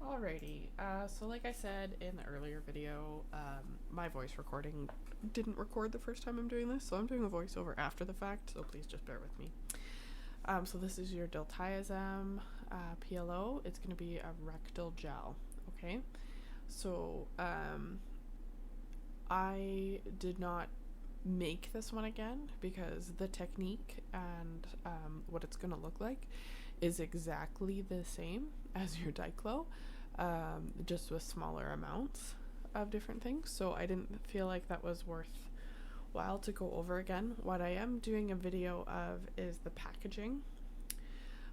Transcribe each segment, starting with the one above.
Alrighty, so like I said in the earlier video, my voice recording didn't record the first time I'm doing this, so I'm doing a voiceover after the fact, so please just bear with me. So this is your Diltiazem PLO. It's going to be a rectal gel, okay? So I did not make this one again because the technique and what it's going to look like is exactly the same as your Diclo, just with smaller amounts of different things. So I didn't feel like that was worthwhile to go over again. What I am doing a video of is the packaging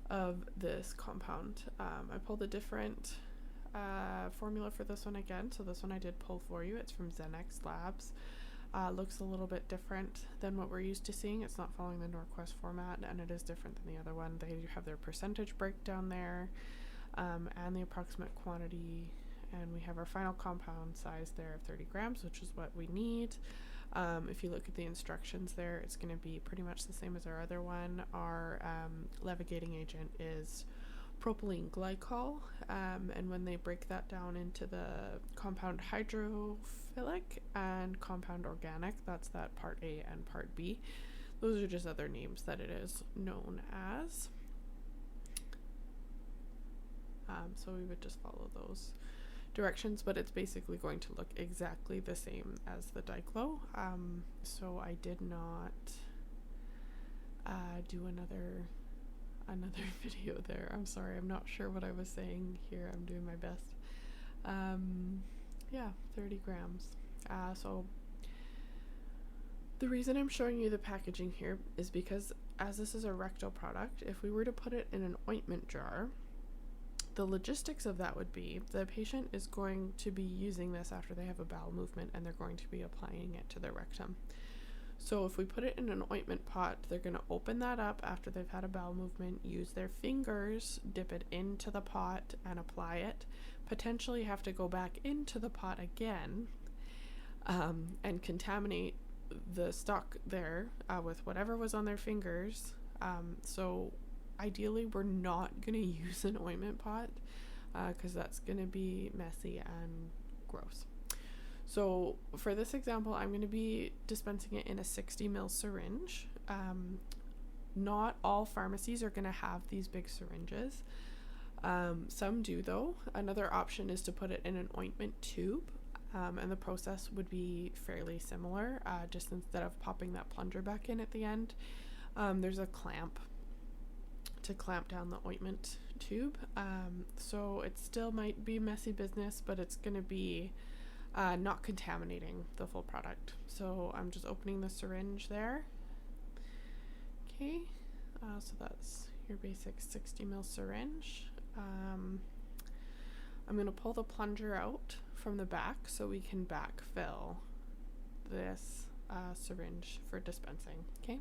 of this compound. I pulled a different formula for this one again. So this one I did pull for you. It's from Zenex Labs. Looks a little bit different than what we're used to seeing. It's not following the Norquest format, and it is different than the other one. They have their percentage breakdown there, and the approximate quantity, and we have our final compound size there of 30 grams, which is what we need. If you look at the instructions there, it's going to be pretty much the same as our other one. Our levigating agent is propylene glycol, and when they break that down into the compound hydrophilic and compound organic, that's that part A and part B. Those are just other names that it is known as. So we would just follow those directions, but it's basically going to look exactly the same as the Diclo. So I did not do another video there. I'm sorry, I'm not sure what I was saying here. I'm doing my best. Yeah, 30 grams. So the reason I'm showing you the packaging here is because as this is a rectal product, if we were to put it in an ointment jar, the logistics of that would be the patient is going to be using this after they have a bowel movement, and they're going to be applying it to their rectum. So if we put it in an ointment pot, they're going to open that up after they've had a bowel movement, use their fingers, dip it into the pot and apply it, potentially have to go back into the pot again and contaminate the stock there with whatever was on their fingers. So ideally we're not going to use an ointment pot because that's going to be messy and gross. So for this example, I'm going to be dispensing it in a 60 ml syringe. Not all pharmacies are going to have these big syringes. Some do though. Another option is to put it in an ointment tube, and the process would be fairly similar. Just instead of popping that plunger back in at the end, there's a clamp to clamp down the ointment tube. So it still might be messy business, but it's going to be not contaminating the full product. So I'm just opening the syringe there. Okay, so that's your basic 60 ml syringe. I'm going to pull the plunger out from the back so we can backfill this syringe for dispensing. Okay,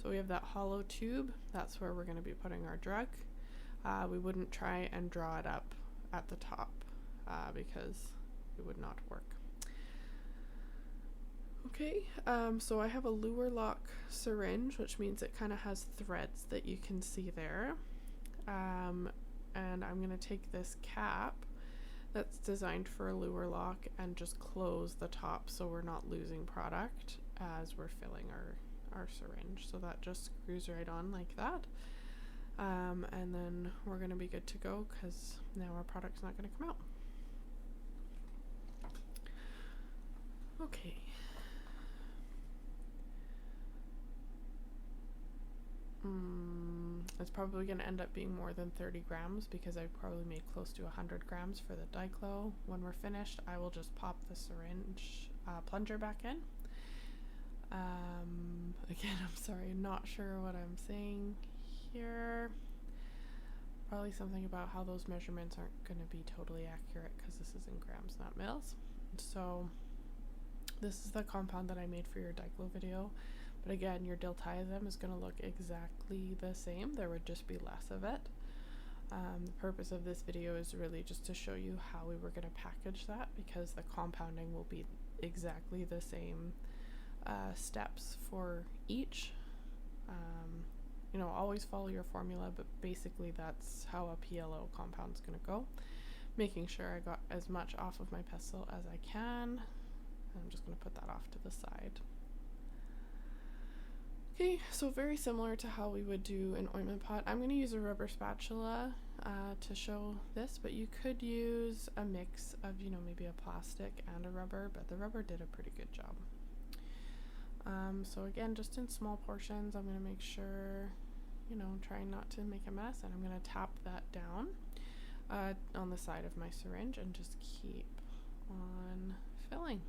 so we have that hollow tube. That's where we're going to be putting our drug. We wouldn't try and draw it up at the top because it would not work. Okay, so I have a Luer lock syringe, which means it kind of has threads that you can see there. And I'm going to take this cap that's designed for a Luer lock and just close the top so we're not losing product as we're filling our syringe. So that just screws right on like that. And then we're going to be good to go because now our product's not going to come out. Okay. It's probably going to end up being more than 30 grams because I probably made close to 100 grams for the Diclo. When we're finished, I will just pop the syringe plunger back in. Again, I'm sorry, I'm not sure what I'm saying here. Probably something about how those measurements aren't going to be totally accurate because this is in grams, not mils. So this is the compound that I made for your Diclo video. But again, your Diltiazem is going to look exactly the same. There would just be less of it. The purpose of this video is really just to show you how we were going to package that because the compounding will be exactly the same steps for each. You know, always follow your formula, but basically that's how a PLO compound is going to go. making sure I got as much off of my pestle as I can. And I'm just going to put that off to the side. Okay, so very similar to how we would do an ointment pot. I'm going to use a rubber spatula to show this, but you could use a mix of, you know, maybe a plastic and a rubber, but the rubber did a pretty good job. So again, just in small portions, I'm going to make sure, you know, trying not to make a mess, and I'm going to tap that down on the side of my syringe and just keep on filling.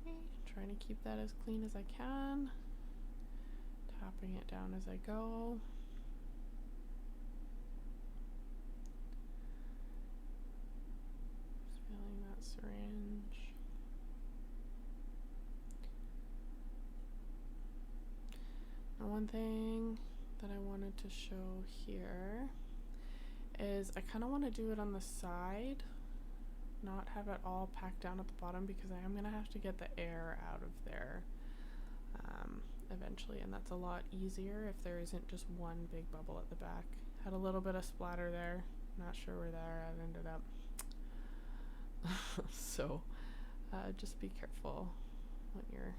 Okay, trying to keep that as clean as I can, tapping it down as I go. Just filling that syringe. Now, one thing that I wanted to show here is I kind of want to do it on the side, not have it all packed down at the bottom, because I am going to have to get the air out of there eventually, and that's a lot easier if there isn't just one big bubble at the back. Had a little bit of splatter there, not sure where that ended up. So just be careful when you're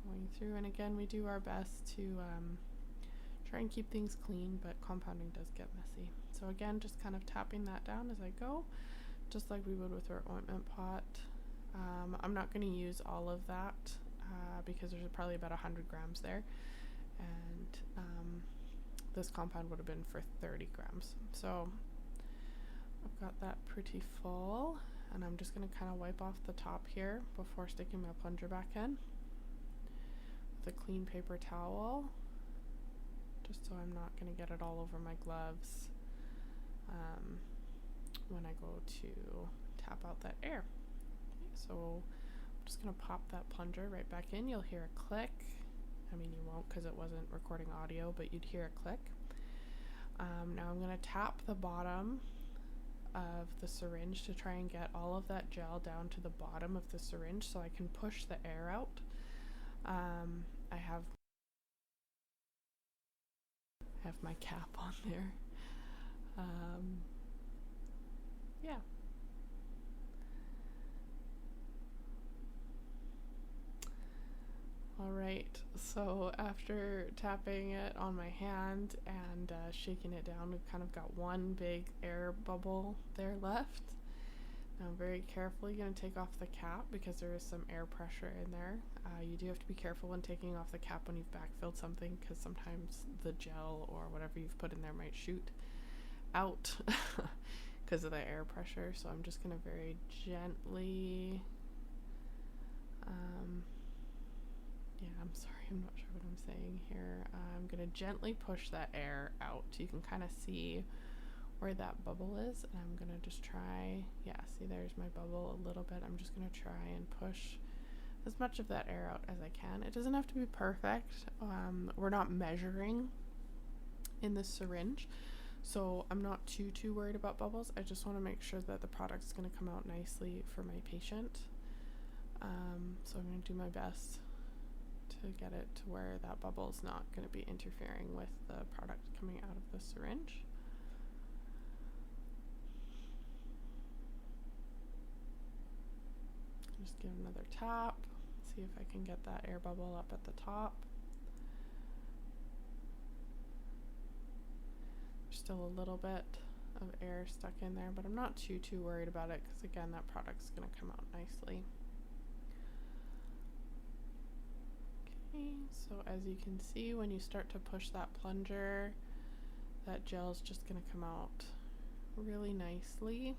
going through, and again, we do our best to try and keep things clean, but compounding does get messy. So again, just kind of tapping that down as I go, just like we would with our ointment pot. I'm not going to use all of that because there's probably about 100 grams there, and this compound would have been for 30 grams. So I've got that pretty full, and I'm just going to kind of wipe off the top here before sticking my plunger back in with a clean paper towel, just so I'm not going to get it all over my gloves when I go to tap out that air. Okay, so I'm just going to pop that plunger right back in. You'll hear a click. I mean, you won't because it wasn't recording audio, but you'd hear a click. Now I'm going to tap the bottom of the syringe to try and get all of that gel down to the bottom of the syringe so I can push the air out. I have my cap on there. Yeah. Alright, so after tapping it on my hand and shaking it down, we've kind of got one big air bubble there left. Now I'm very carefully going to take off the cap because there is some air pressure in there. You do have to be careful when taking off the cap when you've backfilled something, because sometimes the gel or whatever you've put in there might shoot out because of the air pressure. So I'm just going to very gently, yeah, I'm sorry, I'm not sure what I'm saying here. I'm going to gently push that air out. You can kind of see where that bubble is, and I'm gonna just try, yeah, see there's my bubble a little bit. I'm just gonna try and push as much of that air out as I can. It doesn't have to be perfect. We're not measuring in this syringe, so I'm not too worried about bubbles. I just want to make sure that the product's gonna come out nicely for my patient. So I'm gonna do my best to get it to where that bubble is not gonna be interfering with the product coming out of the syringe. Just give another tap, see if I can get that air bubble up at the top. There's still a little bit of air stuck in there, but I'm not too worried about it because again, that product's going to come out nicely. Okay, so as you can see, when you start to push that plunger, that gel is just going to come out really nicely.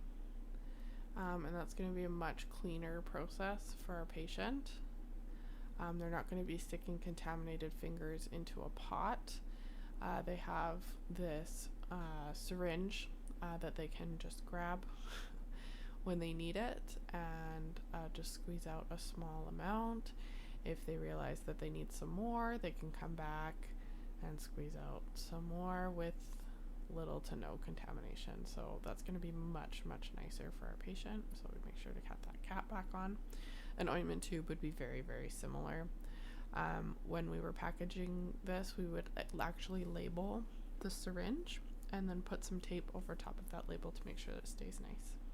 And that's going to be a much cleaner process for our patient. They're not going to be sticking contaminated fingers into a pot. They have this syringe that they can just grab when they need it and just squeeze out a small amount. If they realize that they need some more, they can come back and squeeze out some more with little to no contamination. So that's going to be much nicer for our patient. So we make sure to cut that cap back on. An ointment tube would be very similar. When we were packaging this, we would actually label the syringe and then put some tape over top of that label to make sure that it stays nice.